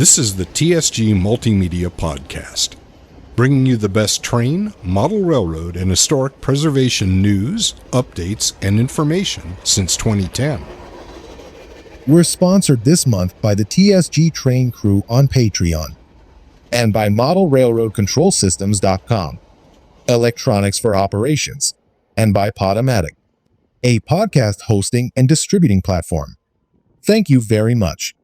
This is the TSG Multimedia Podcast, bringing you the best train, model railroad, and historic preservation news, updates, and information since 2010. We're sponsored this month by the TSG Train Crew on Patreon and by ModelRailroadControlSystems.com, Electronics for Operations, and by Podomatic, a podcast hosting and distributing platform. Thank you very much.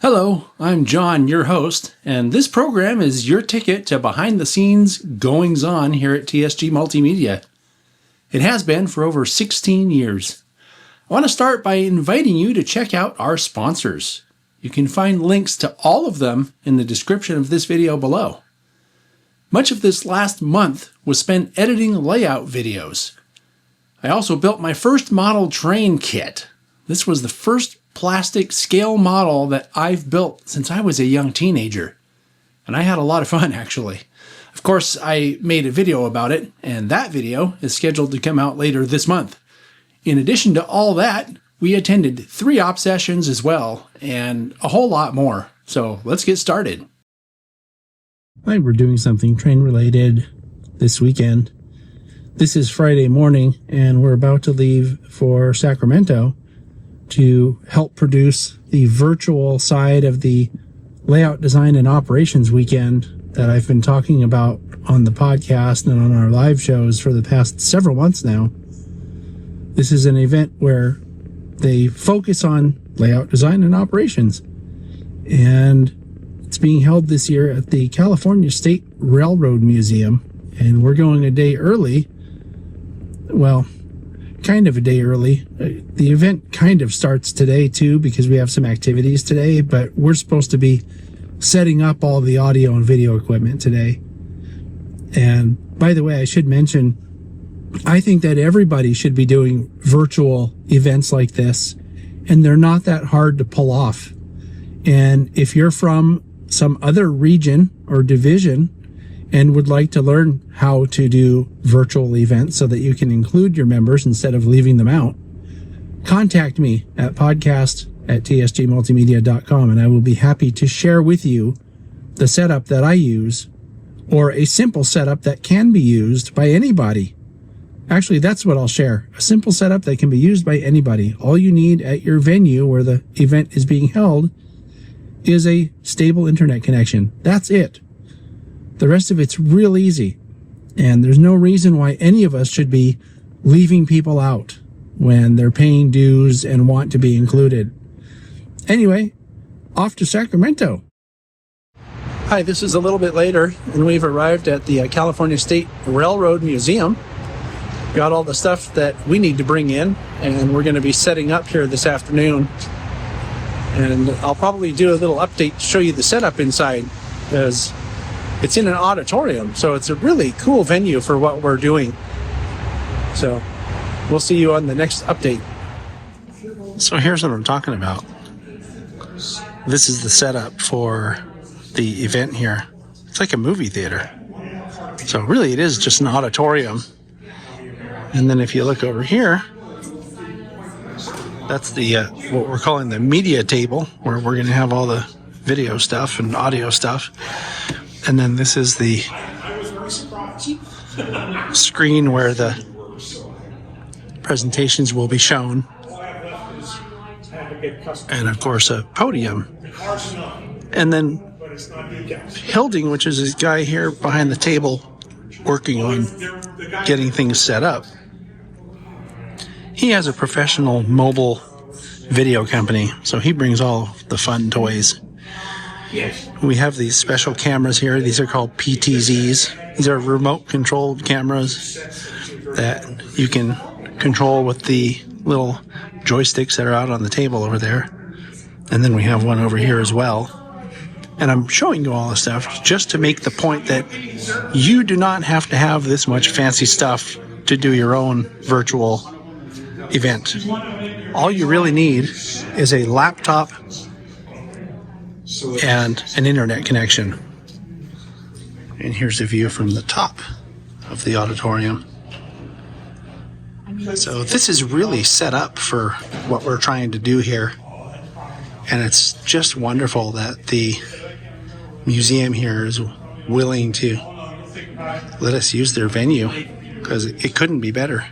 Hello, I'm John, your host, and this program is your ticket to behind-the-scenes goings-on here at TSG Multimedia. It has been for over 16 years. I want to start by inviting you to check out our sponsors. You can find links to all of them in the description of this video below. Much of this last month was spent editing layout videos. I also built my first model train kit. This was the first plastic scale model that I've built since I was a young teenager. And I had a lot of fun, actually. Of course, I made a video about it, and that video is scheduled to come out later this month. In addition to all that, we attended 3 op sessions as well, and a whole lot more. So let's get started. We're doing something train-related this weekend. This is Friday morning, and we're about to leave for Sacramento to help produce the virtual side of the layout design and operations weekend that I've been talking about on the podcast and on our live shows for the past several months now. This is an event where they focus on layout design and operations, and it's being held this year at the California State Railroad Museum, and we're going a day early. Well, kind of a day early. The event kind of starts today too, because we have some activities today, but we're supposed to be setting up all the audio and video equipment today. And by the way, I should mention, I think that everybody should be doing virtual events like this, and they're not that hard to pull off. And if you're from some other region or division and would like to learn how to do virtual events so that you can include your members instead of leaving them out, contact me at podcast@tsgmultimedia.com, and I will be happy to share with you the setup that I use, or a simple setup that can be used by anybody. Actually, that's what I'll share. A simple setup that can be used by anybody. All you need at your venue where the event is being held is a stable internet connection. That's it. The rest of it's real easy. And there's no reason why any of us should be leaving people out when they're paying dues and want to be included. Anyway, off to Sacramento. Hi, this is a little bit later, and we've arrived at the California State Railroad Museum. Got all the stuff that we need to bring in, and we're going to be setting up here this afternoon. And I'll probably do a little update to show you the setup inside, because it's in an auditorium, so it's a really cool venue for what we're doing. So we'll see you on the next update. So here's what I'm talking about. This is the setup for the event here. It's like a movie theater. So really it is just an auditorium. And then if you look over here, that's the what we're calling the media table, where we're going to have all the video stuff and audio stuff. And then this is the screen where the presentations will be shown. And of course a podium. And then Hilding, which is this guy here behind the table working on getting things set up. He has a professional mobile video company, so he brings all the fun toys. We have these special cameras here. These are called PTZs. These are remote controlled cameras that you can control with the little joysticks that are out on the table over there. And then we have one over here as well. And I'm showing you all this stuff just to make the point that you do not have to have this much fancy stuff to do your own virtual event. All you really need is a laptop and an internet connection. And here's a view from the top of the auditorium. So this is really set up for what we're trying to do here. And it's just wonderful that the museum here is willing to let us use their venue, because it couldn't be better.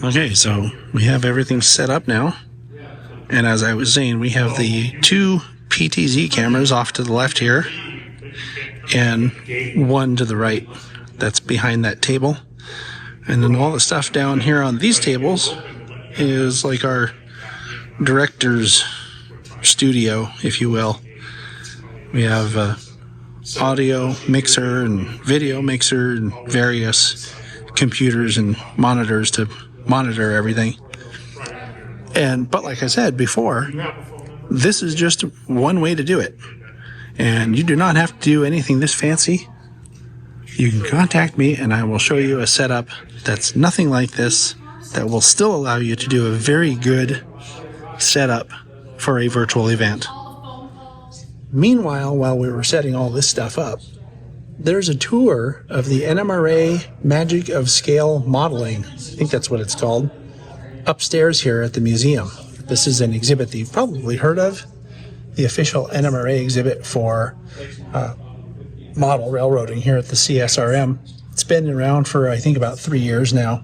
Okay, so we have everything set up now. And as I was saying, we have the 2 PTZ cameras off to the left here and one to the right. That's behind that table. And then all the stuff down here on these tables is like our director's studio, if you will. We have audio mixer and video mixer and various computers and monitors to monitor everything. But like I said before, this is just one way to do it. And you do not have to do anything this fancy. You can contact me and I will show you a setup that's nothing like this, that will still allow you to do a very good setup for a virtual event. Meanwhile, while we were setting all this stuff up, there's a tour of the NMRA Magic of Scale Modeling, I think that's what it's called, upstairs here at the museum. This is an exhibit that you've probably heard of, the official NMRA exhibit for model railroading here at the CSRM. It's been around for, I think, about 3 years now,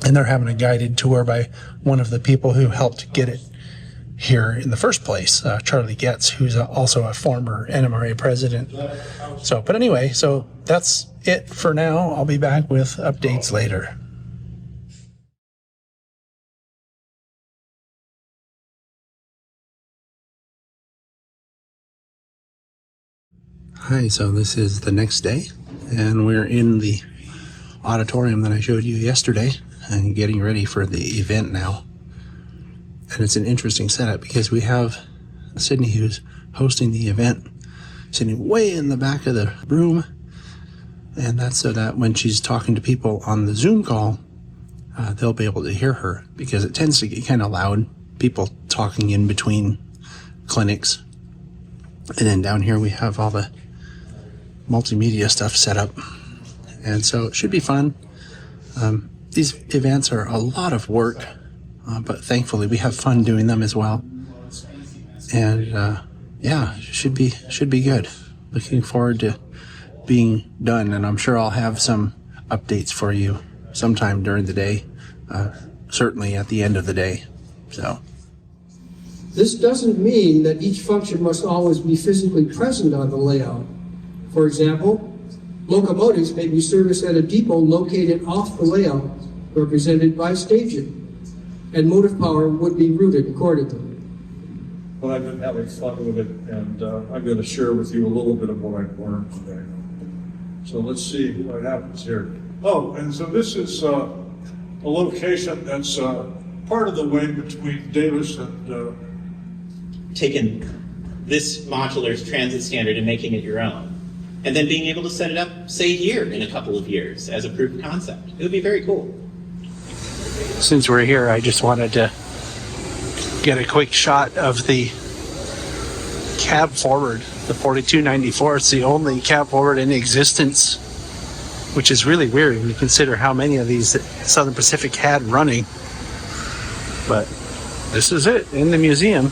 and they're having a guided tour by one of the people who helped get it here in the first place, Charlie Getz, who's also a former NMRA president. But anyway, so that's it for now. I'll be back with updates later. Hi, so this is the next day, and we're in the auditorium that I showed you yesterday and getting ready for the event now. And it's an interesting setup because we have Sydney, who's hosting the event, sitting way in the back of the room, and that's so that when she's talking to people on the Zoom call, they'll be able to hear her, because it tends to get kind of loud, people talking in between clinics. And then down here we have all the multimedia stuff set up, and so it should be fun. These events are a lot of work, but thankfully we have fun doing them as well. And should be good. Looking forward to being done, and I'm sure I'll have some updates for you sometime during the day, certainly at the end of the day. So this doesn't mean that each function must always be physically present on the layout. For example, locomotives may be serviced at a depot located off the layout, represented by staging, and motive power would be routed accordingly. Well, I've been having fun with it, and I'm going to share with you a little bit of what I've learned today. So let's see what happens here. Oh, and so this is a location that's part of the way between Davis and... Taking this modular's transit standard and making it your own, and then being able to set it up, say, here in a couple of years as a proof of concept. It would be very cool. Since we're here, I just wanted to get a quick shot of the cab forward, the 4294. It's the only cab forward in existence, which is really weird when you consider how many of these Southern Pacific had running. But this is it in the museum.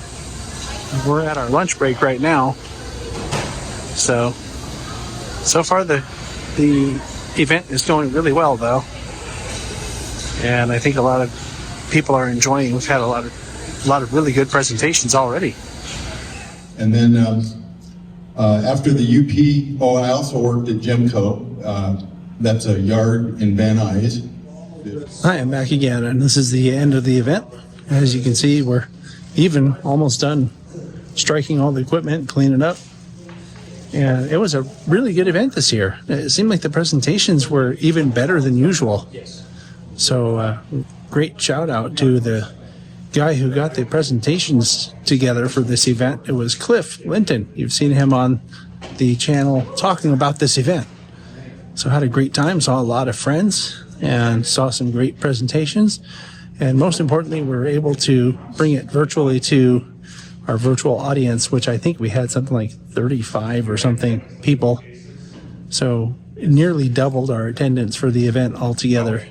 We're at our lunch break right now. So far the event is going really well, though. And I think a lot of people are enjoying. We've had a lot of really good presentations already. And then after the UP, I also worked at Gemco. That's a yard in Van Nuys. Hi, I'm back again, and this is the end of the event. As you can see, we're even almost done striking all the equipment, cleaning up. And it was a really good event this year. It seemed like the presentations were even better than usual. So great shout out to the guy who got the presentations together for this event. It was Cliff Linton. You've seen him on the channel talking about this event. So had a great time, saw a lot of friends, and saw some great presentations. And most importantly, we were able to bring it virtually to our virtual audience, which I think we had something like 35 or something people. So it nearly doubled our attendance for the event altogether.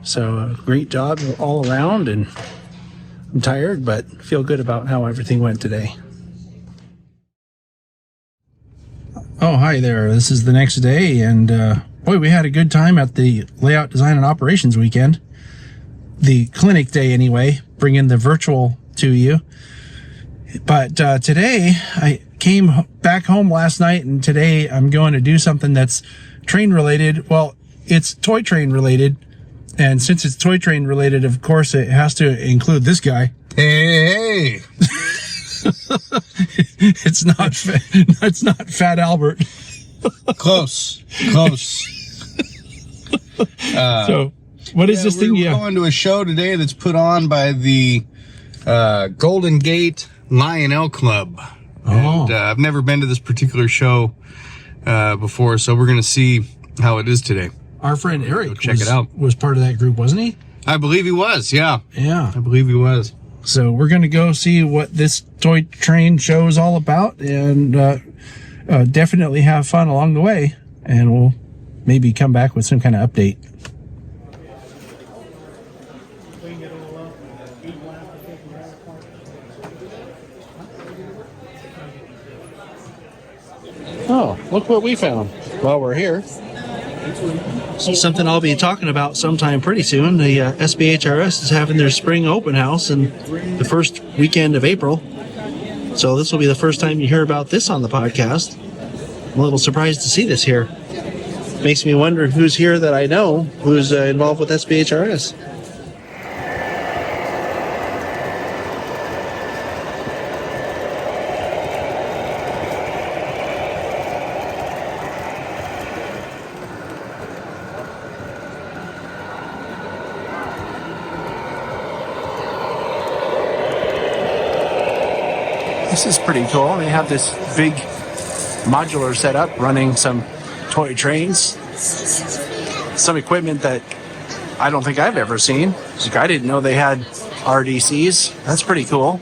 So great job all around, and I'm tired, but feel good about how everything went today. Oh, hi there. This is the next day, and boy, we had a good time at the Layout Design and Operations weekend. The clinic day, anyway, bringing the virtual to you. But today, I came back home last night, and today I'm going to do something that's train related. Well, it's toy train related, and since it's toy train related, of course, it has to include this guy. Hey. It's not Fat Albert. Close. So, what is this thing? We're going to a show today that's put on by the Golden Gate Lionel Club. Oh. And, I've never been to this particular show before, so we're going to see how it is today. Our friend Eric check it out. Was part of that group, wasn't he? I believe he was, yeah. Yeah. I believe he was. So we're going to go see what this toy train show is all about, and definitely have fun along the way, and we'll maybe come back with some kind of update. Oh, look what we found while we're here. Something I'll be talking about sometime pretty soon. The SBHRS is having their spring open house in the first weekend of April. So this will be the first time you hear about this on the podcast. I'm a little surprised to see this here. Makes me wonder who's here that I know who's involved with SBHRS. This is pretty cool. They have this big modular setup running some toy trains. Some equipment that I don't think I've ever seen. Like, I didn't know they had RDCs. That's pretty cool.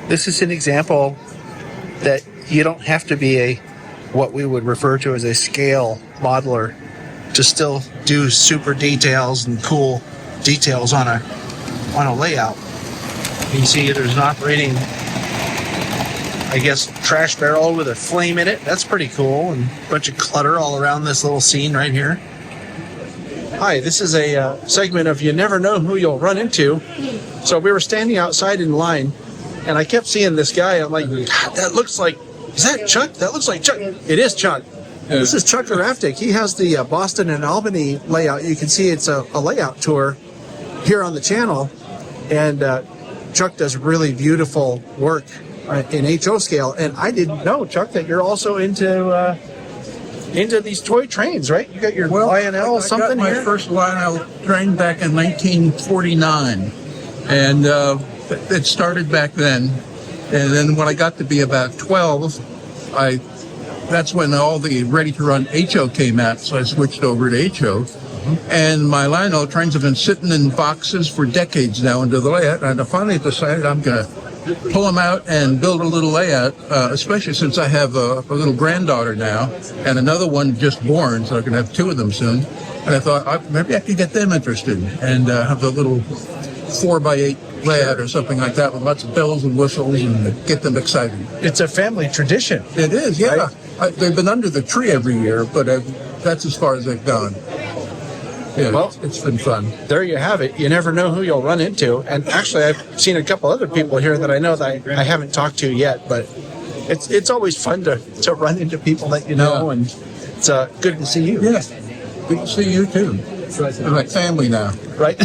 This is an example that you don't have to be what we would refer to as a scale modeler to still do super details and cool details on a layout. You can see there's an operating, I guess, trash barrel with a flame in it. That's pretty cool, and a bunch of clutter all around this little scene right here. Hi, this is a segment of You Never Know Who You'll Run Into. So we were standing outside in line, and I kept seeing this guy. I'm like, God, that looks like, is that Chuck? That looks like Chuck. It is Chuck. Yeah. This is Chuck Raftic. He has the Boston and Albany layout. You can see it's a layout tour here on the channel. And Chuck does really beautiful work in HO scale. And I didn't know, Chuck, that you're also into these toy trains, right? You got your Lionel something here? I got my first Lionel train back in 1949. And it started back then, and then when I got to be about 12, that's when all the ready-to-run HO came out, so I switched over to HO. Mm-hmm. And my Lionel trains have been sitting in boxes for decades now into the layout, and I finally decided I'm going to pull them out and build a little layout, especially since I have a little granddaughter now, and another one just born, so I'm going to have two of them soon. And I thought, maybe I could get them interested, and have a little 4x8 layout or something like that with lots of bells and whistles and get them excited. It's a family tradition. It is, yeah. Right? They've been under the tree every year, but that's as far as they've gone. Yeah, well, it's been fun. There you have it. You never know who you'll run into. And actually, I've seen a couple other people here that I know that I haven't talked to yet, but it's always fun to run into people that you know, and it's good to see you. Yeah, good to see you too. We're like family now. Right?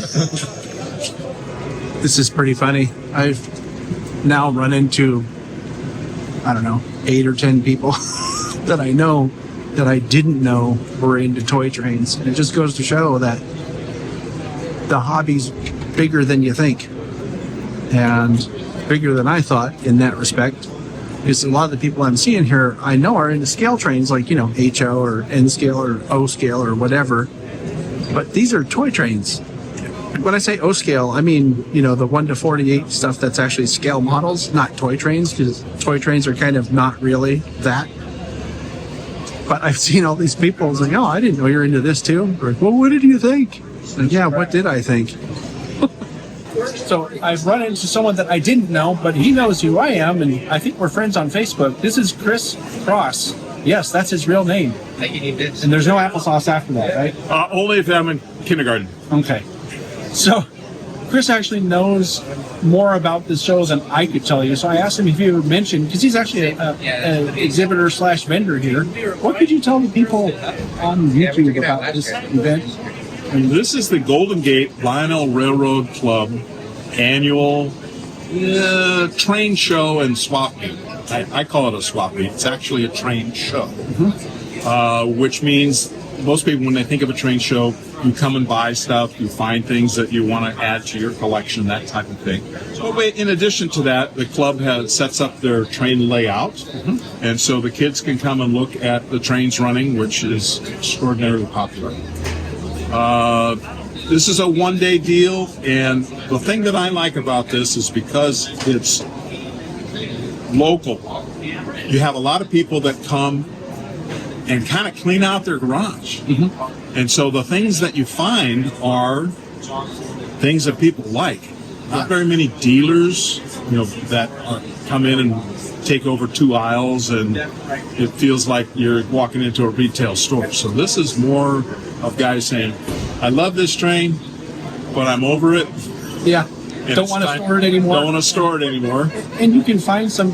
This is pretty funny. I've now run into, 8 or 10 people that I know that I didn't know were into toy trains. And it just goes to show that the hobby's bigger than you think, and bigger than I thought in that respect. Because a lot of the people I'm seeing here, I know are into scale trains, like, HO or N scale or O scale or whatever. But these are toy trains. When I say O scale, I mean, the 1 to 48 stuff that's actually scale models, not toy trains, because toy trains are kind of not really that. But I've seen all these people like, oh, I didn't know you're into this too. Like, well, what did you think? Like, yeah, what did I think? So I've run into someone that I didn't know, but he knows who I am, and I think we're friends on Facebook. This is Chris Cross. Yes, that's his real name. And there's no applesauce after that, right? Only if I'm in kindergarten. Okay. So Chris actually knows more about the shows than I could tell you. So I asked him if he would mention, because he's actually an exhibitor / vendor here. What could you tell the people on YouTube about this event? And this is the Golden Gate Lionel Railroad Club annual train show and swap meet. I call it a swap meet. It's actually a train show, which means most people, when they think of a train show, you come and buy stuff, you find things that you want to add to your collection, that type of thing. But in addition to that, the club sets up their train layout, and so the kids can come and look at the trains running, which is extraordinarily popular. This is a one-day deal, and the thing that I like about this is because it's local. You have a lot of people that come and kind of clean out their garage. And so the things that you find are things that people like. Not very many dealers, that come in and take over 2 aisles, and it feels like you're walking into a retail store. So this is more of guys saying, I love this train, but I'm over it. Yeah. Don't want to store it anymore. Don't want to store it anymore. And you can find some,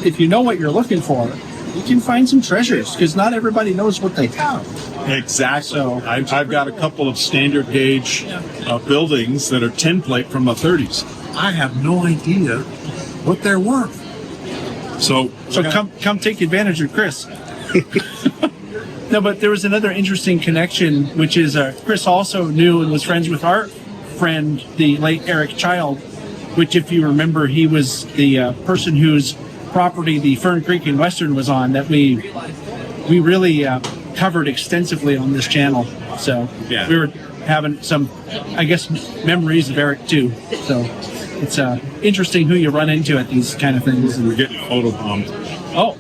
if you know what you're looking for, you can find some treasures, because not everybody knows what they have. Exactly. So I've got a couple of standard gauge buildings that are tin plate from the 30s. I have no idea what they're worth. So come take advantage of Chris. No, but there was another interesting connection, which is Chris also knew and was friends with our friend, the late Eric Child, which, if you remember, he was the person whose property the Fern Creek in Western was on, that we really covered extensively on this channel. So we were having some, I guess, memories of Eric too. So it's interesting who you run into at these kind of things. And we're getting photobombed. Oh,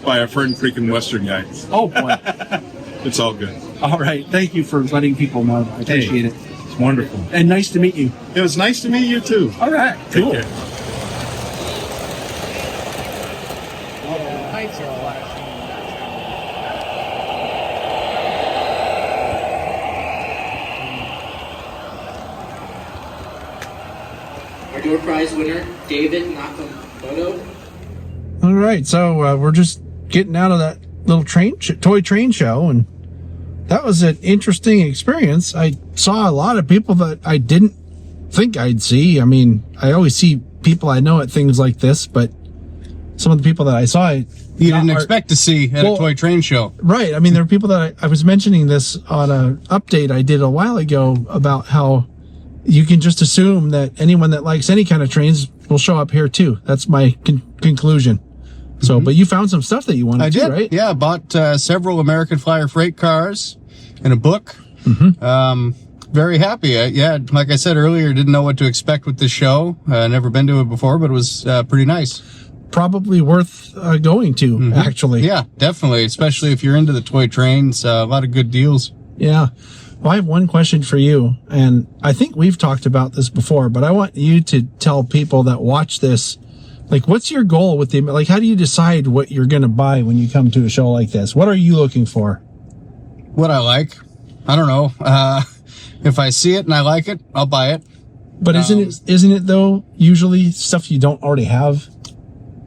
by a Fern Creek and Western guy. Oh boy. It's all good. All right. Thank you for letting people know. I appreciate it. It's wonderful. And nice to meet you. It was nice to meet you too. All right. Cool. Take care. Our door prize winner, David Nakamoto. All right, so we're just getting out of that little toy train show, and that was an interesting experience. I saw a lot of people that I didn't think I'd see. I mean, I always see people I know at things like this, but some of the people that I saw, you didn't expect to see at a toy train show. Right. I mean, there are people that I was mentioning this on an update I did a while ago about how you can just assume that anyone that likes any kind of trains will show up here too. That's my conclusion. So, but you found some stuff that you wanted to, right? Yeah, I bought several American Flyer freight cars and a book. Very happy. Like I said earlier, didn't know what to expect with this show. Never been to it before, but it was pretty nice. Probably worth going to, actually. Yeah, definitely, especially if you're into the toy trains. A lot of good deals. Yeah. Well, I have one question for you, and I think we've talked about this before, but I want you to tell people that watch this, like, what's your goal with how do you decide what you're going to buy when you come to a show like this? What are you looking for? What I like? I don't know. If I see it and I like it, I'll buy it. But isn't it though, usually stuff you don't already have?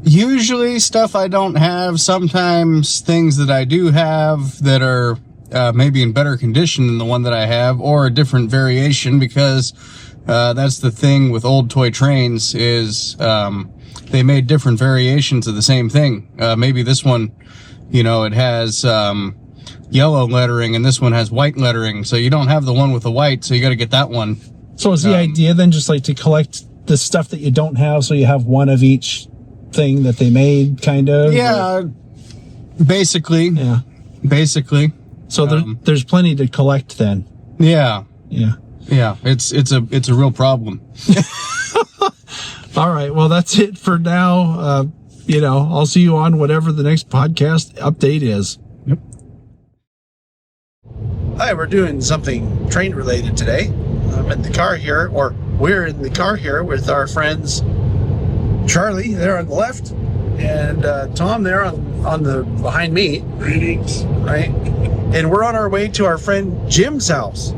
Usually stuff I don't have, sometimes things that I do have that are maybe in better condition than the one that I have, or a different variation, because that's the thing with old toy trains is they made different variations of the same thing. Maybe this one, it has yellow lettering and this one has white lettering, so you don't have the one with the white, so you got to get that one. So is the idea then just like to collect the stuff that you don't have, so you have one of each thing that they made, kind of? Yeah, basically. Yeah. Basically. So there's plenty to collect then. Yeah. Yeah. Yeah. It's a real problem. All right. Well, that's it for now. I'll see you on whatever the next podcast update is. Yep. Hi, we're doing something train related today. I'm in the car here, or we're in the car here with our friends Charlie there on the left and Tom there on the behind me. Greetings. Right. And we're on our way to our friend Jim's house.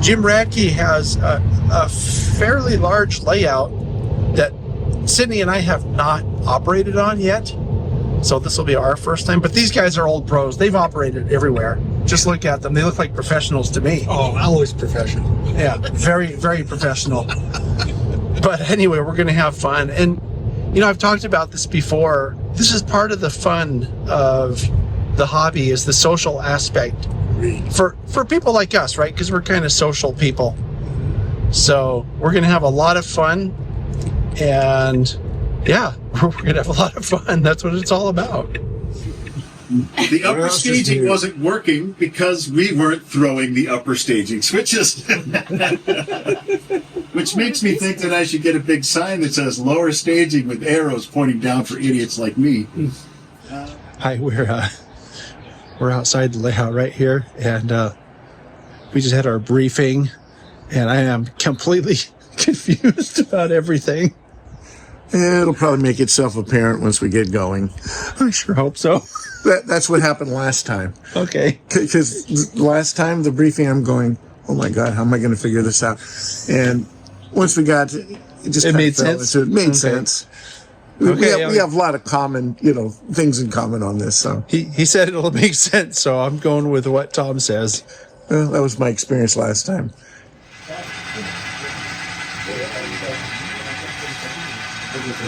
Jim Radke has a fairly large layout that Sydney and I have not operated on yet. So this will be our first time. But these guys are old pros. They've operated everywhere. Just look at them. They look like professionals to me. Oh, always professional. Yeah, very, very professional. But anyway, we're going to have fun. And, I've talked about this before. This is part of the fun of the hobby, is the social aspect for people like us, right? Because we're kind of social people. So we're going to have a lot of fun. And yeah, we're going to have a lot of fun. That's what it's all about. The upper staging wasn't working because we weren't throwing the upper staging switches. Which makes me think that I should get a big sign that says lower staging with arrows pointing down for idiots like me. Hi, we're outside the layout right here, and we just had our briefing, and I am completely confused about everything. It'll probably make itself apparent once we get going. I sure hope so. That's what happened last time. Okay. Because last time, the briefing, I'm going, oh my God, how am I going to figure this out? And once we got to, it made sense. It made sense. We have a lot of common, things in common on this. So he said it'll make sense, so I'm going with what Tom says. Well, that was my experience last time.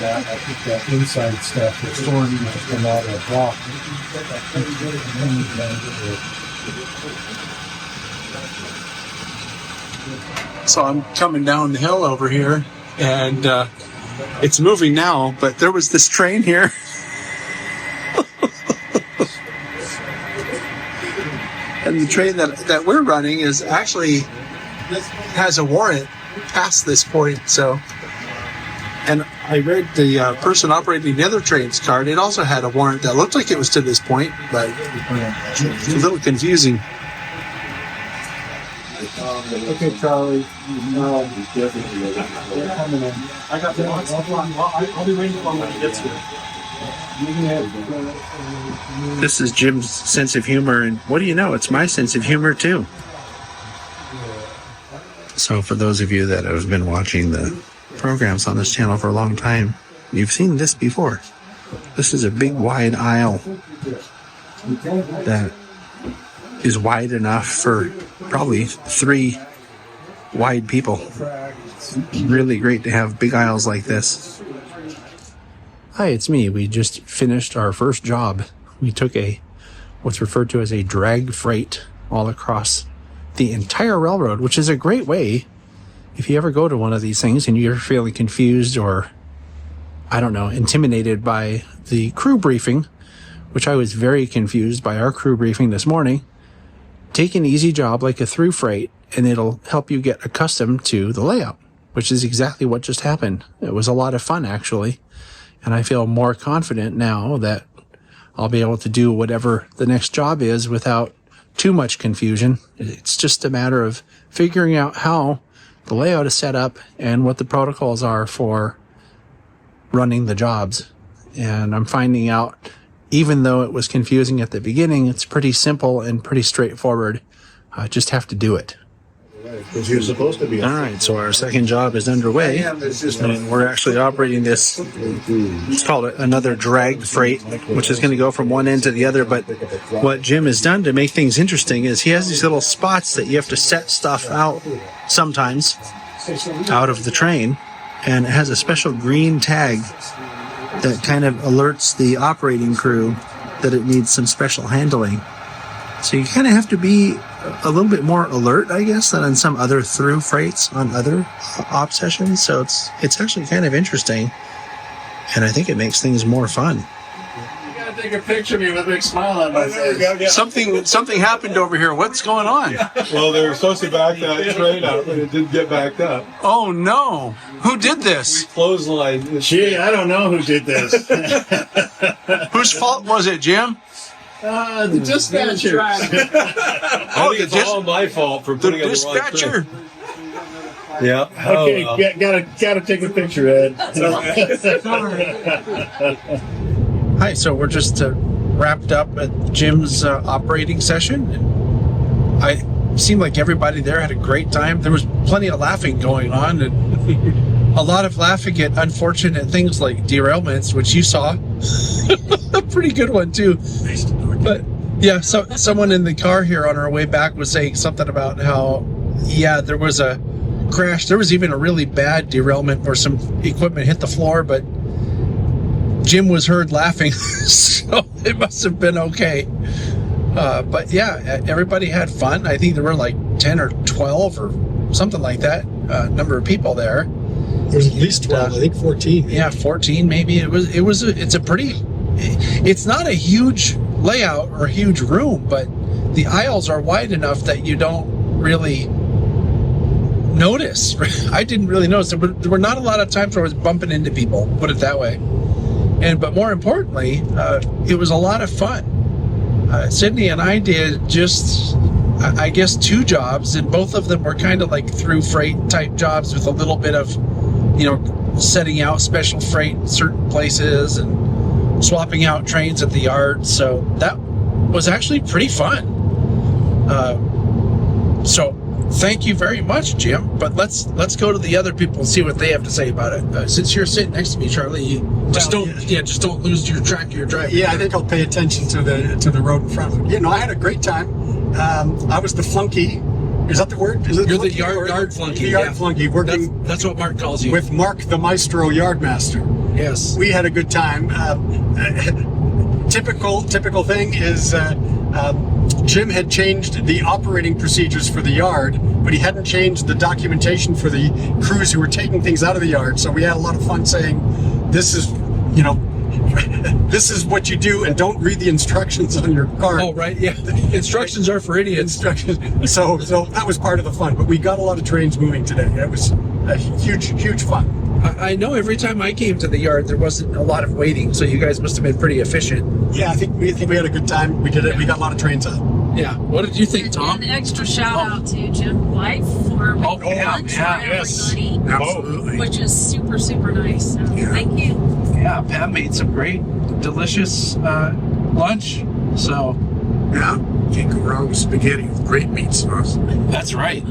I think that inside stuff that's stored in all the block. So I'm coming down the hill over here, and it's moving now, but there was this train here. And the train that we're running is actually has a warrant past this point, so. And I read the person operating the other train's card. It also had a warrant that looked like it was to this point, but it's a little confusing. Okay, Charlie. They're coming in. I got the I'll be waiting for him when he gets here. This is Jim's sense of humor, and what do you know? It's my sense of humor, too. So for those of you that have been watching the programs on this channel for a long time, you've seen this before. This is a big wide aisle that is wide enough for probably 3 wide people. It's really great to have big aisles like this. Hi, it's me. We just finished our first job. We took what's referred to as a drag freight all across the entire railroad, which is a great way. If you ever go to one of these things and you're feeling confused or, intimidated by the crew briefing, which I was very confused by our crew briefing this morning, take an easy job like a through freight and it'll help you get accustomed to the layout, which is exactly what just happened. It was a lot of fun, actually. And I feel more confident now that I'll be able to do whatever the next job is without too much confusion. It's just a matter of figuring out how the layout is set up and what the protocols are for running the jobs. And I'm finding out, even though it was confusing at the beginning, it's pretty simple and pretty straightforward. I just have to do it. Because you're supposed to be. All right, so our second job is underway, and we're actually operating this. It's called another drag freight, which is going to go from one end to the other. But what Jim has done to make things interesting is he has these little spots that you have to set stuff out sometimes out of the train, and it has a special green tag that kind of alerts the operating crew that it needs some special handling. So you kind of have to be a little bit more alert, I guess, than on some other through freights on other op sessions. So it's actually kind of interesting. and I think it makes things more fun. Take a picture of me with a big smile on my face. Something happened over here. What's going on? Well, they were supposed to back that train up, and it didn't get backed up. Oh no! Who did this? Clothesline. Gee, I don't know who did this. Whose fault was it, Jim? The dispatcher. I think it's all my fault for putting on the wrong dispatcher. train. Yeah. Okay, gotta take a picture, Ed. Hi, so we're just wrapped up at Jim's operating session. I seemed like everybody there had a great time. There was plenty of laughing going on, and a lot of laughing at unfortunate things like derailments, which you saw. A pretty good one too. But yeah, so someone in the car here on our way back was saying something about how, yeah, there was a crash. There was even a really bad derailment where some equipment hit the floor, but Jim was heard laughing, so it must have been okay. But yeah, everybody had fun. I think there were like 10 or 12 or something like that number of people there. There's at least 12, I think 14. Yeah, 14 maybe. It's not a huge layout or a huge room, but the aisles are wide enough that you don't really notice. I didn't really notice. There were not a lot of times where I was bumping into people, put it that way. But more importantly, it was a lot of fun. Sydney and I did just, I guess, 2 jobs, and both of them were kind of like through freight type jobs with a little bit of, setting out special freight in certain places and swapping out trains at the yard. So that was actually pretty fun. So thank you very much, Jim. But let's go to the other people and see what they have to say about it. Since you're sitting next to me, Charlie, just don't lose your track of your driving. Yeah, I think I'll pay attention to the road in front of me. I had a great time. I was the flunky. Is that the word? You're the yard flunky. The yard flunky. Working. That's what Mark calls you. With Mark, the maestro yardmaster. Yes. We had a good time. Typical thing is Jim had changed the operating procedures for the yard, but he hadn't changed the documentation for the crews who were taking things out of the yard. So we had a lot of fun saying, this is what you do, and don't read the instructions on your card. Oh, right, yeah. Instructions are for idiots. So that was part of the fun. But we got a lot of trains moving today. It was a huge fun. I know every time I came to the yard, there wasn't a lot of waiting, so you guys must have been pretty efficient. Yeah, I think we had a good time. We did it. We got a lot of trains out. Yeah. What did you think, Tom? An extra shout out to Jim White for making lunch for everybody. Absolutely. Which is super, super nice. So thank you. Yeah, Pam made some great, delicious lunch. So, yeah, can't go wrong with spaghetti with great meat sauce. That's right.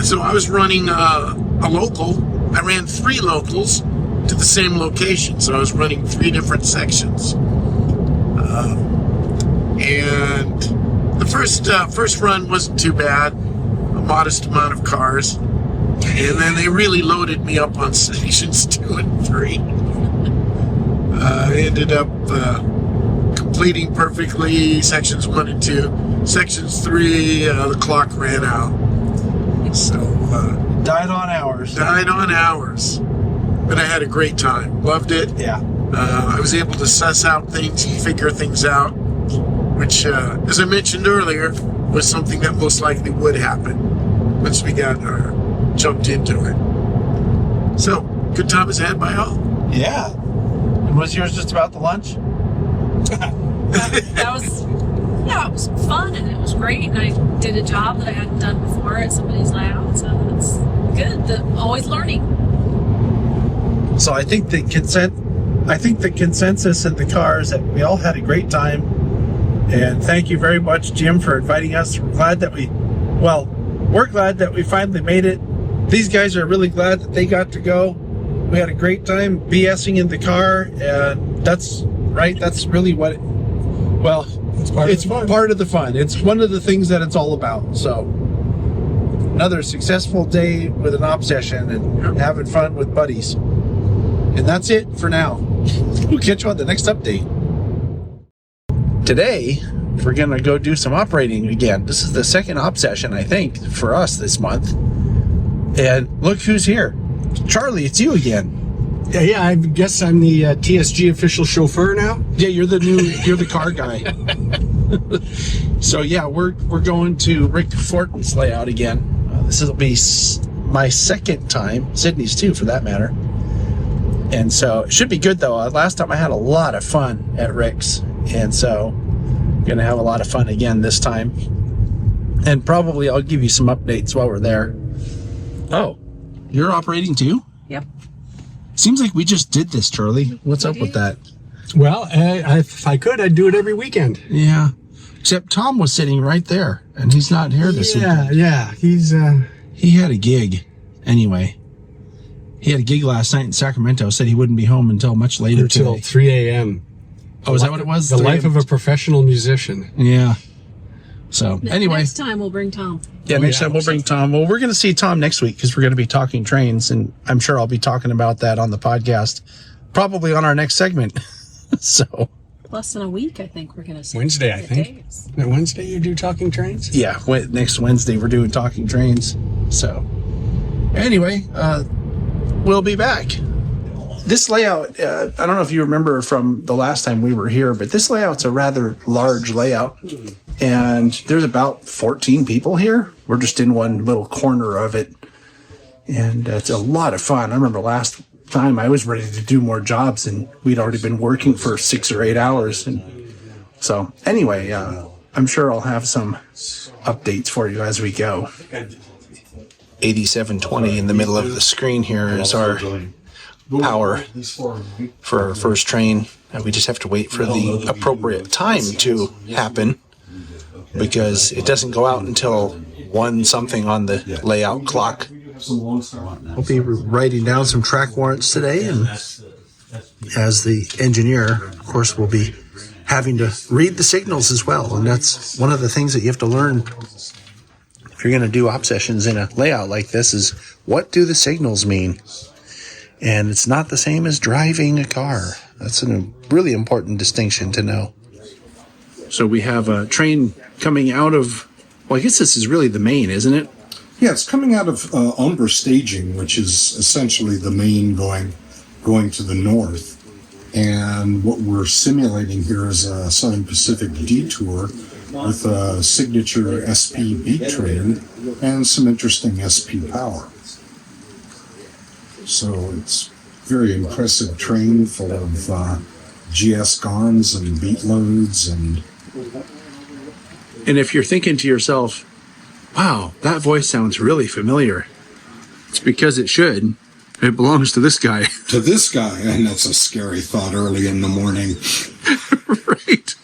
So I was running a local. I ran 3 locals to the same location. So I was running 3 different sections. And the first run wasn't too bad, a modest amount of cars. And then they really loaded me up on sections 2 and 3. I ended up completing perfectly sections 1 and 2. Sections 3, the clock ran out. So died on hours. But I had a great time. Loved it. Yeah. I was able to suss out things and figure things out, which, as I mentioned earlier, was something that most likely would happen once we got jumped into it. So, good time was had by all. Yeah. And was yours just about the lunch? That was, it was fun and it was great. And I did a job that I hadn't done before at somebody's layout, so it's good. Always learning. So I think the consensus in the car is that we all had a great time. And thank you very much, Jim, for inviting us. We're glad that we finally made it. These guys are really glad that they got to go. We had a great time BSing in the car, and that's really what it's part of the fun. It's one of the things that it's all about. So another successful day with an op session and having fun with buddies. And that's it for now. We'll catch you on the next update. Today, we're going to go do some operating again. This is the second op session, I think, for us this month. And look who's here. Charlie, it's you again. Yeah, I guess I'm the TSG official chauffeur now. Yeah, you're the car guy. So yeah, we're going to Rick Fortin's layout again. This will be my second time, Sydney's too, for that matter. And so it should be good though. Last time I had a lot of fun at Rick's, and so gonna have a lot of fun again this time. And probably I'll give you some updates while we're there. Oh, you're operating too? Yep. Seems like we just did this, Charlie. What's up with that? Well, if I could, I'd do it every weekend. Yeah. Except Tom was sitting right there, and he's not here this weekend. Yeah. He had a gig. Anyway, he had a gig last night in Sacramento. Said he wouldn't be home until much later until today. 3 a.m. Oh, is that what it was? The life of a professional musician. Yeah. So, anyway. Next time we'll bring Tom. Yeah, next time we'll bring Tom. Well, we're going to see Tom next week because we're going to be talking trains, and I'm sure I'll be talking about that on the podcast, probably on our next segment. So. Less than a week, I think we're going to see. Wednesday, I think. Wednesday you do Talking Trains? Yeah, next Wednesday we're doing Talking Trains. So, anyway, we'll be back. This layout, I don't know if you remember from the last time we were here, but this layout's a rather large layout. And there's about 14 people here. We're just in one little corner of it. And it's a lot of fun. I remember last time I was ready to do more jobs, and we'd already been working for 6 or 8 hours. And so anyway, I'm sure I'll have some updates for you as we go. 8720 in the middle of the screen here is our power for our first train. And we just have to wait for the appropriate time to happen, because it doesn't go out until 1 something on the layout clock. We'll be writing down some track warrants today, and as the engineer, of course, we'll be having to read the signals as well. And that's one of the things that you have to learn if you're going to do op sessions in a layout like this, is what do the signals mean? And it's not the same as driving a car. That's a really important distinction to know. So we have a train coming out of, well, I guess this is really the main, isn't it? Yeah, it's coming out of Umber Staging, which is essentially the main going to the north. And what we're simulating here is a Southern Pacific detour with a signature SP beat train and some interesting SP power. So it's a very impressive train full of GS gons and beat loads. And if you're thinking to yourself, wow, that voice sounds really familiar, it's because it should. It belongs to this guy. To this guy, and that's a scary thought early in the morning. Right.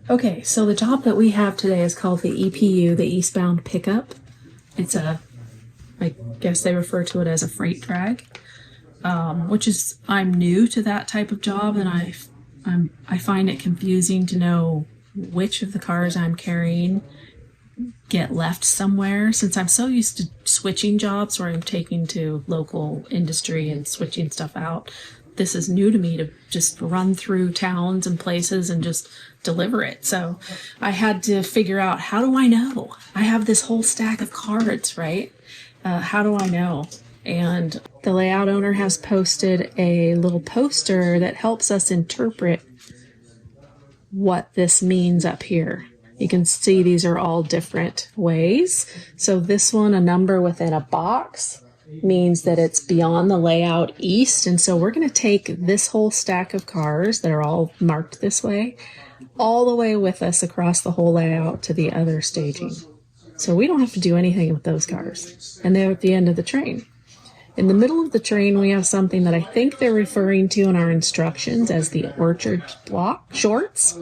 Okay, so the job that we have today is called the EPU, the Eastbound Pickup. It's I guess they refer to it as a freight drag, which is, I'm new to that type of job, and I find it confusing to know which of the cars I'm carrying get left somewhere, since I'm so used to switching jobs where I'm taking to local industry and switching stuff out. This is new to me to just run through towns and places and just deliver it. So I had to figure out, how do I know? I have this whole stack of cards, right? How do I know? And the layout owner has posted a little poster that helps us interpret what this means up here. You can see these are all different ways. So this one, a number within a box, means that it's beyond the layout east. And so we're going to take this whole stack of cars that are all marked this way, all the way with us across the whole layout to the other staging. So we don't have to do anything with those cars. And they're at the end of the train. In the middle of the train, we have something that I think they're referring to in our instructions as the orchard block shorts.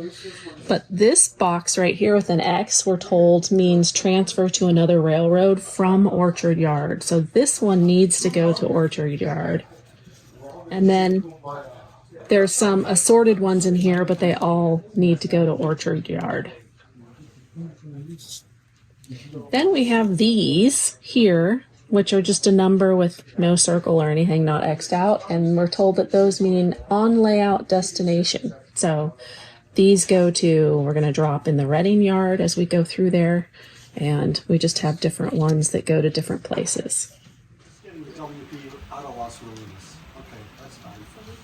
But this box right here with an X, we're told, means transfer to another railroad from Orchard Yard. So this one needs to go to Orchard Yard. And then there's some assorted ones in here, but they all need to go to Orchard Yard. Then we have these here, which are just a number with no circle or anything, not X'd out. And we're told that those mean on layout destination. So these go to, we're going to drop in the Reading yard as we go through there. And we just have different ones that go to different places.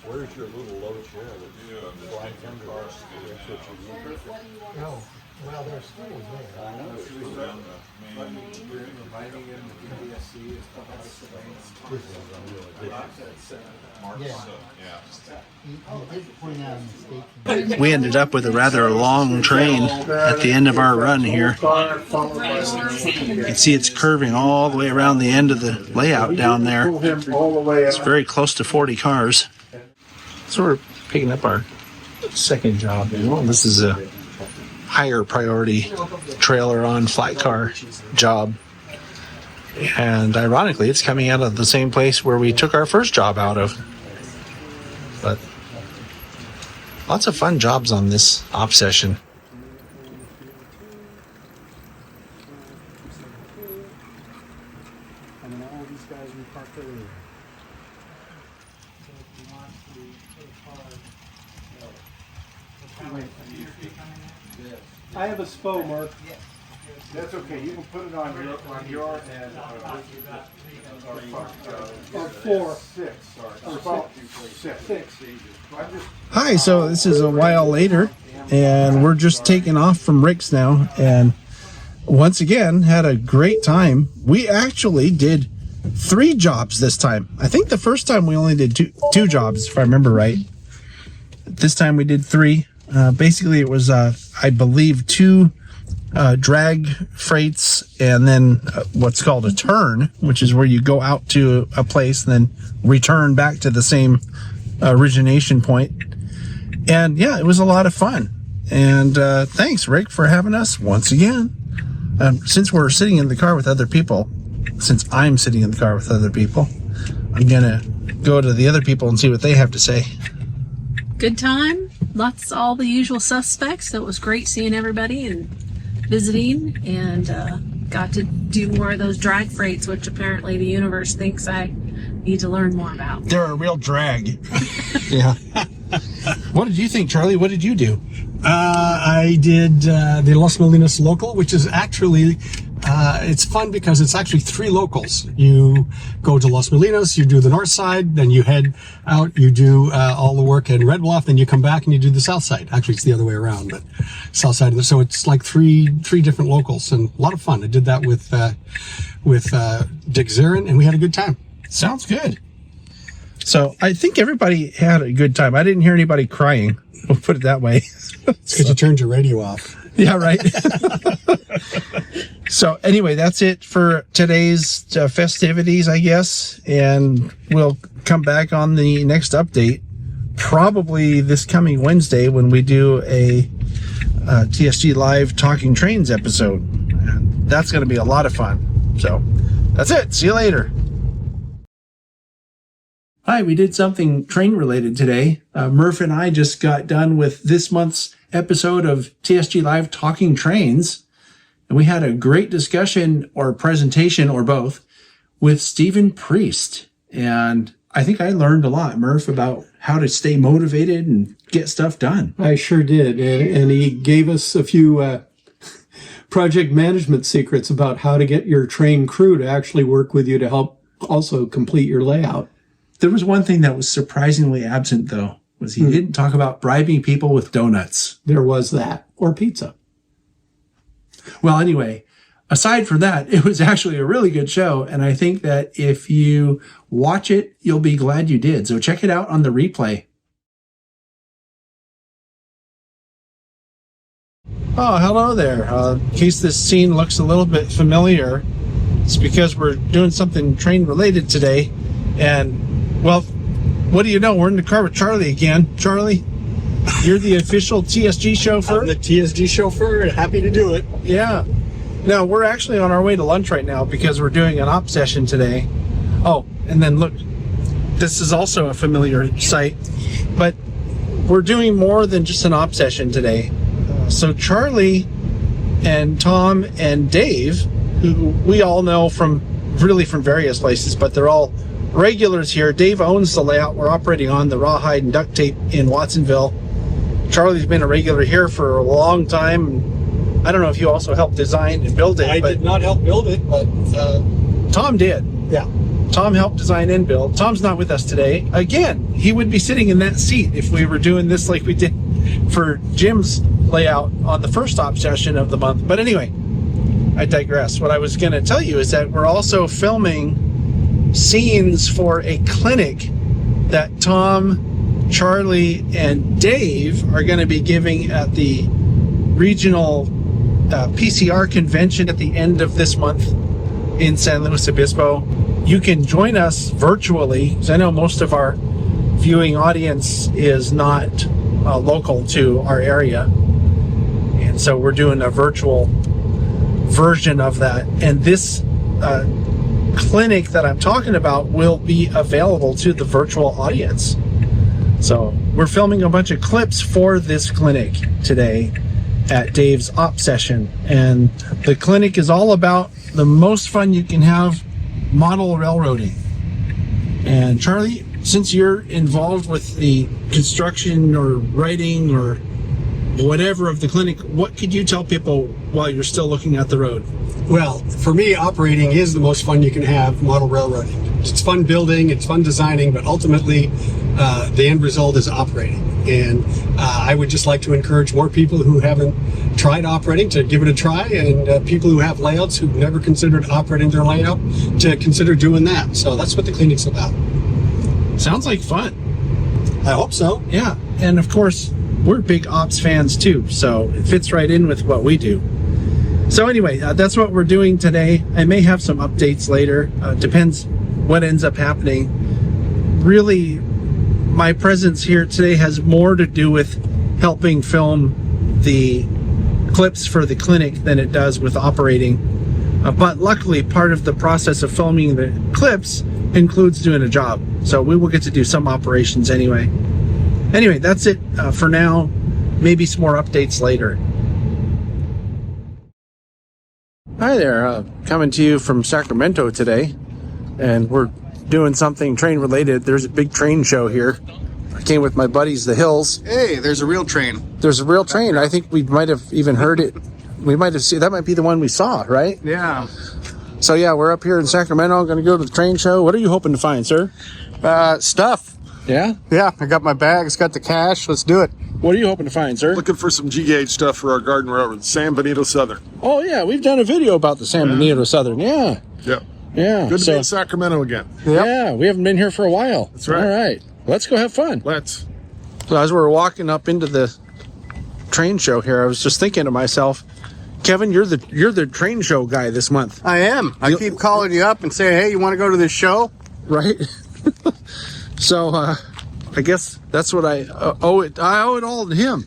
Where's your little low chair? Oh, well, there's schools there. I know. We ended up with a rather long train at the end of our run here. You can see it's curving all the way around the end of the layout down there. It's very close to 40 cars. So we're picking up our second job. This is a higher priority trailer on flat car job. And ironically, it's coming out of the same place where we took our first job out of. But lots of fun jobs on this op session. I have a SPO, Mark. That's okay. You can put it on your and or 4, 6, or 6. Hi, so this is a while later, and we're just taking off from Rick's now, and once again had a great time. We actually did 3 jobs this time. I think the first time we only did two jobs, if I remember right. This time we did 3. Basically, it was, I believe, 2 drag freights and then what's called a turn, which is where you go out to a place and then return back to the same origination point. And yeah, it was a lot of fun. And thanks, Rick, for having us once again. Since we're sitting in the car with other people, since I'm sitting in the car with other people, I'm going to go to the other people and see what they have to say. Good time. Lots, all the usual suspects. So it was great seeing everybody and visiting, and got to do more of those drag freights, which apparently the universe thinks I need to learn more about. They're a real drag. Yeah. What did you think, Charlie? What did you do? I did the Los Molinos local, which is actually, it's fun because it's actually 3 locals. You go to Los Molinos, you do the north side, then you head out, you do all the work in Red Bluff, then you come back and you do the south side. Actually, it's the other way around, but south side. So it's like three different locals, and a lot of fun. I did that with Dick Zarin, and we had a good time. Sounds good. So I think everybody had a good time. I didn't hear anybody crying. We'll put it that way. It's because you turned your radio off. Yeah, right. So anyway, that's it for today's festivities, I guess. And we'll come back on the next update, probably this coming Wednesday when we do a TSG Live Talking Trains episode. And that's going to be a lot of fun. So that's it. See you later. Hi, we did something train related today. Murph and I just got done with this month's episode of TSG Live Talking Trains. And we had a great discussion or presentation or both with Stephen Priest. And I think I learned a lot, Murph, about how to stay motivated and get stuff done. I sure did. And he gave us a few project management secrets about how to get your train crew to actually work with you to help also complete your layout. There was one thing that was surprisingly absent, though, was he didn't talk about bribing people with donuts. There was that. Or pizza. Well, anyway, aside from that, it was actually a really good show. And I think that if you watch it, you'll be glad you did. So check it out on the replay. Oh, hello there. In case this scene looks a little bit familiar, it's because we're doing something train related today. And, well, what do you know? We're in the car with Charlie again. Charlie, you're the official TSG chauffeur? I'm the TSG chauffeur, and happy to do it. Yeah. Now, we're actually on our way to lunch right now because we're doing an op session today. Oh, and then look, this is also a familiar sight, but we're doing more than just an op session today. So Charlie and Tom and Dave, who we all know from various places, but they're all regulars here. Dave owns the layout we're operating on, the Rawhide and Duct tape in Watsonville. Charlie's been a regular here for a long time. I don't know if you also helped design and build it. I did not help build it, but Tom did. Yeah. Tom helped design and build. Tom's not with us today. Again, he would be sitting in that seat if we were doing this like we did for Jim's layout on the first op session of the month. But anyway, I digress. What I was going to tell you is that we're also filming scenes for a clinic that Tom, Charlie, and Dave are going to be giving at the regional PCR convention at the end of this month in San Luis Obispo. You can join us virtually, because I know most of our viewing audience is not local to our area. And so we're doing a virtual version of that. And this clinic that I'm talking about will be available to the virtual audience. So we're filming a bunch of clips for this clinic today at Dave's op session. And the clinic is all about the most fun you can have, model railroading. And Charlie, since you're involved with the construction or writing or whatever of the clinic, what could you tell people while you're still looking at the road? Well, for me, operating is the most fun you can have, model railroading. It's fun building, it's fun designing, but ultimately the end result is operating. And I would just like to encourage more people who haven't tried operating to give it a try, and people who have layouts who've never considered operating their layout to consider doing that. So that's what the clinic's about. Sounds like fun. I hope so. Yeah, and of course, we're big ops fans too, so it fits right in with what we do. So anyway, that's what we're doing today. I may have some updates later. Depends what ends up happening. Really, my presence here today has more to do with helping film the clips for the clinic than it does with operating. But luckily, part of the process of filming the clips includes doing a job. So we will get to do some operations anyway. Anyway, that's it for now. Maybe some more updates later. Hi there, coming to you from Sacramento today, and we're doing something train related. There's a big train show here. I came with my buddies, the Hills. Hey, there's a real train. There's a real train. I think we might have even heard it. We might have seen, that might be the one we saw, right? Yeah. So yeah, we're up here in Sacramento, going to go to the train show. What are you hoping to find, sir? Stuff. Yeah? Yeah, I got my bags, got the cash. Let's do it. What are you hoping to find, sir? Looking for some G-gauge stuff for our garden railroad, San Benito Southern. Oh yeah, we've done a video about the San Benito Southern. Yeah. Yep. Yeah. Good to be in Sacramento again. Yep. Yeah, we haven't been here for a while. That's right. All right. Let's go have fun. Let's. So as we're walking up into the train show here, I was just thinking to myself, Kevin, you're the train show guy this month. I am. I keep calling you up and saying, hey, you want to go to this show? Right? So I guess that's what I owe it. I owe it all to him.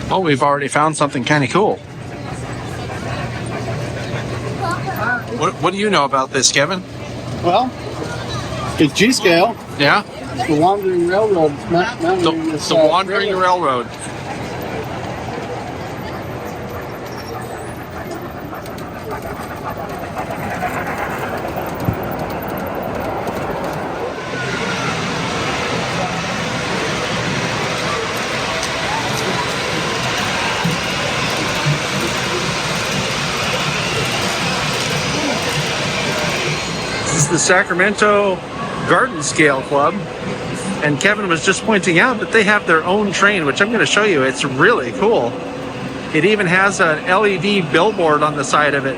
Oh, we've already found something kind of cool. What do you know about this, Kevin? Well, it's G-scale. Yeah? The Wandering Railroad. The Wandering Railroad. This is the Sacramento Garden Scale Club, and Kevin was just pointing out that they have their own train, which I'm going to show you. It's really cool. It even has an LED billboard on the side of it.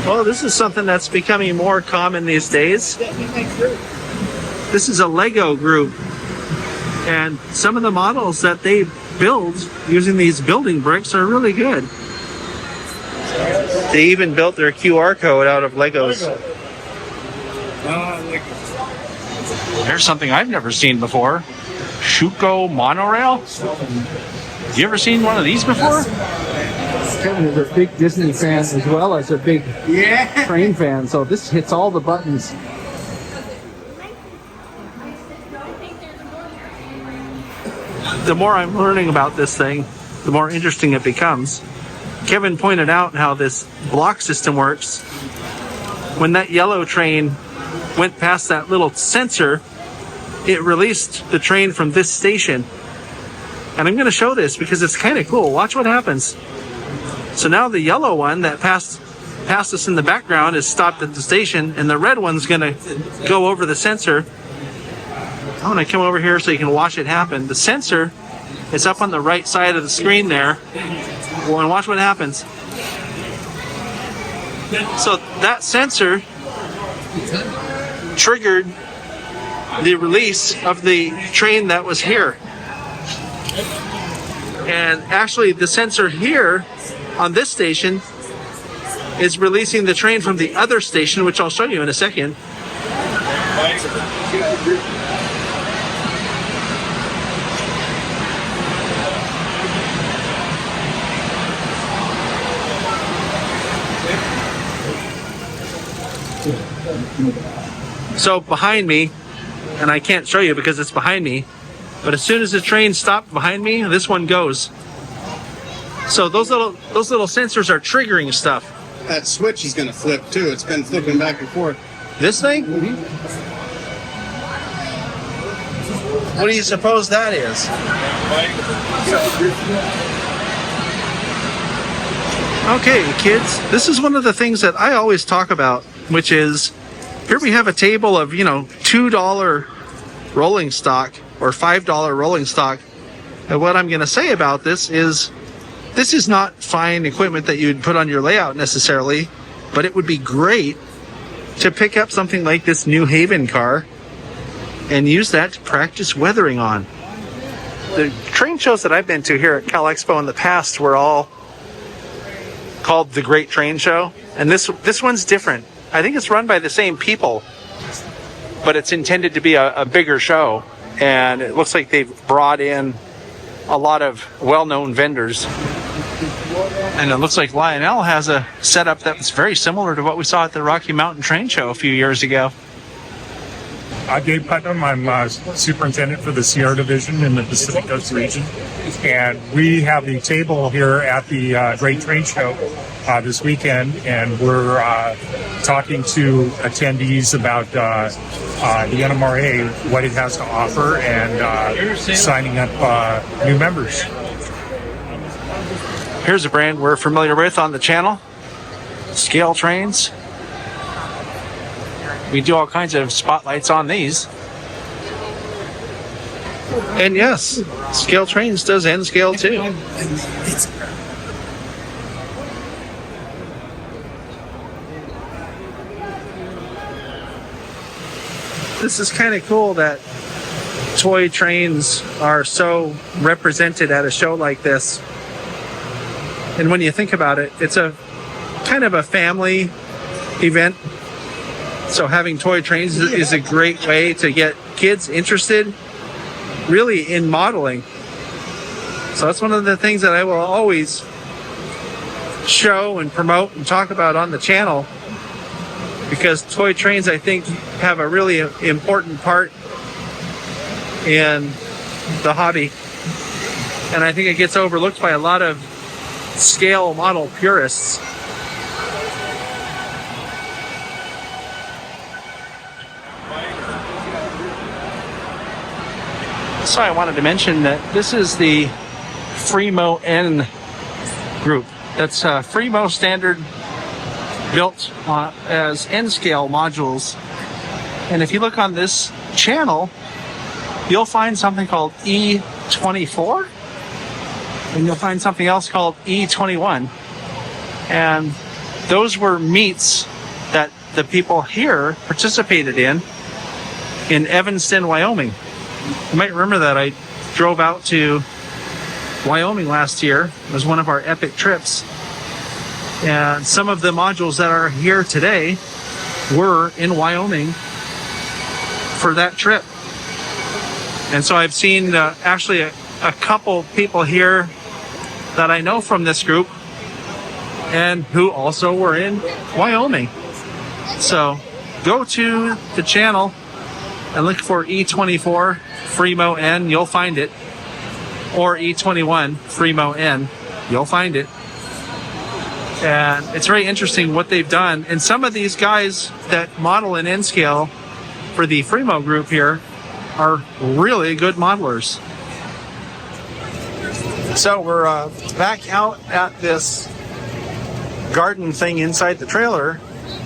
Well, this is something that's becoming more common these days. This is a Lego group, and some of the models that they build using these building bricks are really good. They even built their QR code out of Legos. There's something I've never seen before. Schuco Monorail? You ever seen one of these before? Kevin is a big Disney fan as well as a big train fan, so this hits all the buttons. The more I'm learning about this thing, the more interesting it becomes. Kevin pointed out how this block system works. When that yellow train went past that little sensor, it released the train from this station. And I'm going to show this because it's kind of cool. Watch what happens. So now the yellow one that passed us in the background is stopped at the station, and the red one's going to go over the sensor. I'm going to come over here so you can watch it happen. The sensor is up on the right side of the screen there. Well, and watch what happens. So that sensor triggered the release of the train that was here. And actually the sensor here on this station is releasing the train from the other station, which I'll show you in a second. So behind me, and I can't show you because it's behind me, but as soon as the train stopped behind me, this one goes. So those little sensors are triggering stuff. That switch is going to flip too. It's been flipping back and forth. This thing? What do you suppose that is? Okay, kids, this is one of the things that I always talk about, which is here we have a table of, $2 rolling stock or $5 rolling stock. And what I'm going to say about this is not fine equipment that you'd put on your layout necessarily, but it would be great to pick up something like this New Haven car and use that to practice weathering on. The train shows that I've been to here at Cal Expo in the past were all called the Great Train Show, and this one's different. I think it's run by the same people, but it's intended to be a bigger show, and it looks like they've brought in a lot of well-known vendors. And it looks like Lionel has a setup that's very similar to what we saw at the Rocky Mountain Train Show a few years ago. I'm Dave Putnam. I'm superintendent for the Sierra Division in the Pacific Coast region. And we have the table here at the Great Train Show this weekend, and we're talking to attendees about the NMRA, what it has to offer, and signing up new members. Here's a brand we're familiar with on the channel, Scale Trains. We do all kinds of spotlights on these. And yes, Scale Trains does N scale too. This is kind of cool that toy trains are so represented at a show like this. And when you think about it, it's a kind of a family event. So having toy trains is a great way to get kids interested really in modeling. So that's one of the things that I will always show and promote and talk about on the channel, because toy trains, I think, have a really important part in the hobby. And I think it gets overlooked by a lot of scale model purists. So I wanted to mention that this is the Fremo N group. That's Fremo standard built as N-scale modules. And if you look on this channel, you'll find something called E24, and you'll find something else called E21. And those were meets that the people here participated in Evanston, Wyoming. You might remember that I drove out to Wyoming last year. It was one of our epic trips. And some of the modules that are here today were in Wyoming for that trip. And so I've seen actually a couple people here that I know from this group and who also were in Wyoming. So go to the channel and look for E24 Fremo N, you'll find it. Or E21 Fremo N, you'll find it. And it's very interesting what they've done. And some of these guys that model in N scale for the Fremo group here are really good modelers. So we're back out at this garden thing inside the trailer,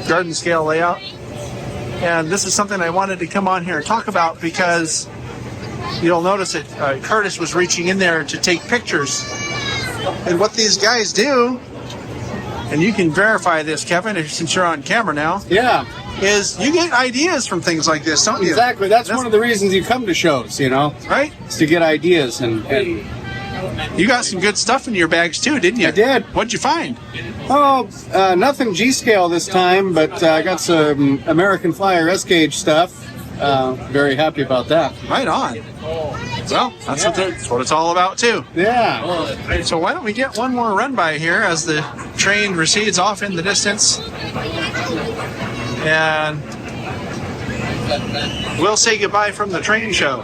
garden scale layout. And this is something I wanted to come on here and talk about because you'll notice that Curtis was reaching in there to take pictures. And what these guys do, and you can verify this, Kevin, since you're on camera now. Yeah. Is you get ideas from things like this, don't you? Exactly. That's one of the reasons you come to shows, you know? Right? Is to get ideas. And you got some good stuff in your bags too, didn't you? I did. What'd you find? Oh, nothing G-scale this time, but I got some American Flyer S-gauge stuff. Very happy about that. Right on. Well, that's what it's all about too. Yeah. So why don't we get one more run by here as the train recedes off in the distance. And we'll say goodbye from the train show.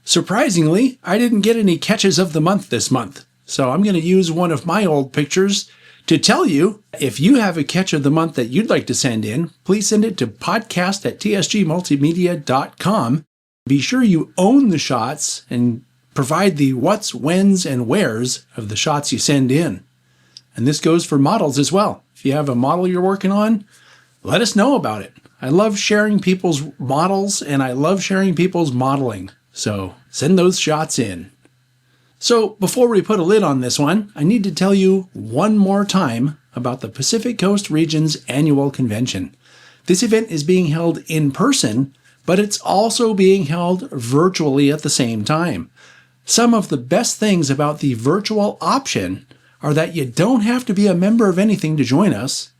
Surprisingly, I didn't get any catches of the month this month, so I'm going to use one of my old pictures to tell you if you have a catch of the month that you'd like to send in, please send it to podcast@tsgmultimedia.com. Be sure you own the shots and provide the what's, whens, and wheres of the shots you send in. And this goes for models as well. If you have a model you're working on, let us know about it. I love sharing people's models and I love sharing people's modeling. So send those shots in. So before we put a lid on this one, I need to tell you one more time about the Pacific Coast Region's annual convention. This event is being held in person, but it's also being held virtually at the same time. Some of the best things about the virtual option are that you don't have to be a member of anything to join us.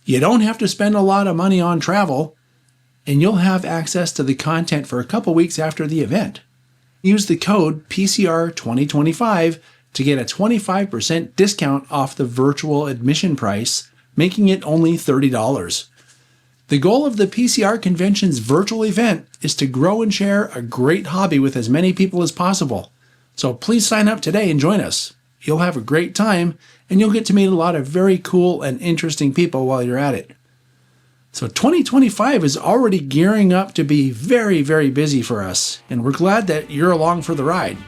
You don't have to spend a lot of money on travel, and you'll have access to the content for a couple weeks after the event. Use the code PCR2025 to get a 25% discount off the virtual admission price, making it only $30. The goal of the PCR Convention's virtual event is to grow and share a great hobby with as many people as possible. So please sign up today and join us. You'll have a great time, and you'll get to meet a lot of very cool and interesting people while you're at it. So 2025 is already gearing up to be very, very busy for us, and we're glad that you're along for the ride.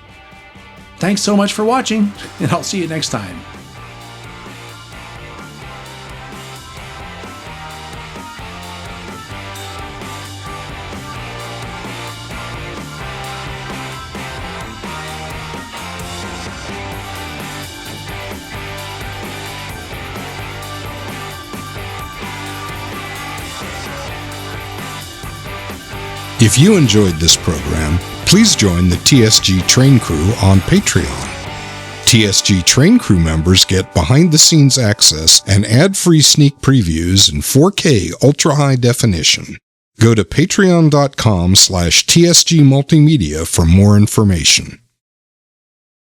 Thanks so much for watching, and I'll see you next time. If you enjoyed this program, please join the TSG Train Crew on Patreon. TSG Train Crew members get behind-the-scenes access and ad-free sneak previews in 4K ultra-high definition. Go to patreon.com/TSG Multimedia for more information.